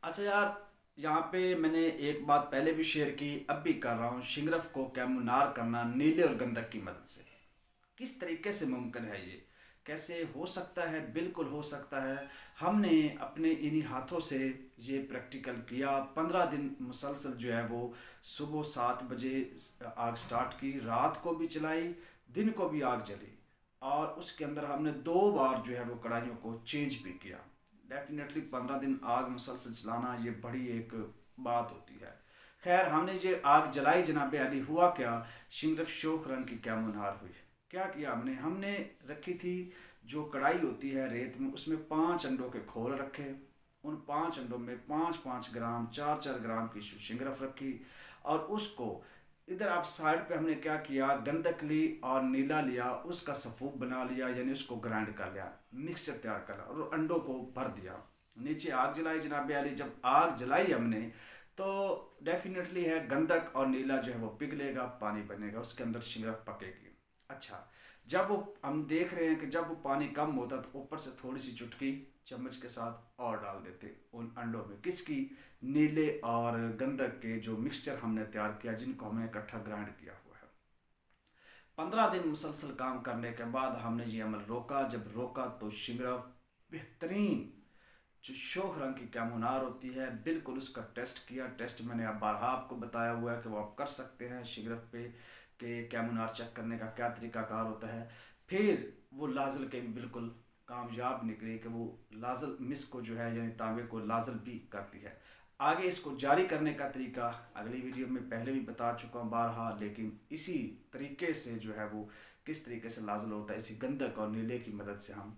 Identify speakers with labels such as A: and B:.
A: اچھا یار، یہاں پہ میں نے ایک بات پہلے بھی شیئر کی، اب بھی کر رہا ہوں۔ شنگرف کو کیمونار کرنا نیلے اور گندک کی مدد سے کس طریقے سے ممکن ہے؟ یہ کیسے ہو سکتا ہے؟ بالکل ہو سکتا ہے۔ ہم نے اپنے انہی ہاتھوں سے یہ پریکٹیکل کیا۔ 15 دن مسلسل جو ہے وہ صبح 7 بجے آگ سٹارٹ کی، رات کو بھی چلائی، دن کو بھی آگ جلی، اور اس کے اندر ہم نے 2 بار جو ہے وہ کڑھائیوں کو چینج بھی کیا۔ ڈیفینیٹلی 15 دن آگ مسلسل چلانا یہ بڑی ایک بات ہوتی ہے۔ خیر، ہم نے یہ آگ جلائی جناب علی، ہوا کیا؟ شنگرف شوخ رنگ کی کیمونار ہوئی۔ کیا کیا ہم نے رکھی تھی جو کڑھائی ہوتی ہے ریت میں، اس میں 5 انڈوں کے کھول رکھے، ان 5 انڈوں میں 5 5 گرام 4 4 گرام کی شنگرف رکھی، اور اس کو ادھر آپ سائڈ پہ ہم نے کیا کیا، گندک لی اور نیلا لیا، اس کا سفوف بنا لیا، یعنی اس کو گرائنڈ کر لیا، مکسچر تیار کر لیا، اور انڈوں کو بھر دیا۔ نیچے آگ جلائی جناب علی، جب آگ جلائی ہم نے تو ڈیفینیٹلی ہے گندک اور نیلا جو ہے وہ پگھلے گا، پانی بنے گا، اس کے اندر شنگرف پکے گی۔ اچھا، جب وہ ہم دیکھ رہے ہیں کہ جب وہ پانی کم ہوتا تو اوپر سے تھوڑی سی چٹکی چمچ کے ساتھ اور ڈال دیتے ان انڈوں میں، کس کی؟ نیلے اور گندک کے جو مکسچر ہم نے تیار کیا، جن کو ہم نے اکٹھا گرائنڈ کیا ہوا ہے۔ 15 دن مسلسل کام کرنے کے بعد ہم نے یہ عمل روکا۔ جب روکا تو شنگرف بہترین جو شوخ رنگ کی کیمونار ہوتی ہے، بالکل اس کا ٹیسٹ کیا۔ ٹیسٹ میں نے اب بارہا آپ کو بتایا ہوا ہے کہ وہ آپ کر سکتے ہیں شنگرف پہ، کہ کیمونار چیک کرنے کا کیا طریقہ کار ہوتا ہے۔ پھر وہ لازل کے بھی بالکل کامیاب نکلی کہ وہ لازل مس کو جو ہے یعنی تانبے کو لازل بھی کرتی ہے۔ آگے اس کو جاری کرنے کا طریقہ اگلی ویڈیو میں پہلے بھی بتا چکا ہوں بارہا، لیکن اسی طریقے سے جو ہے وہ کس طریقے سے لازل ہوتا ہے، اسی گندک اور نیلے کی مدد سے ہم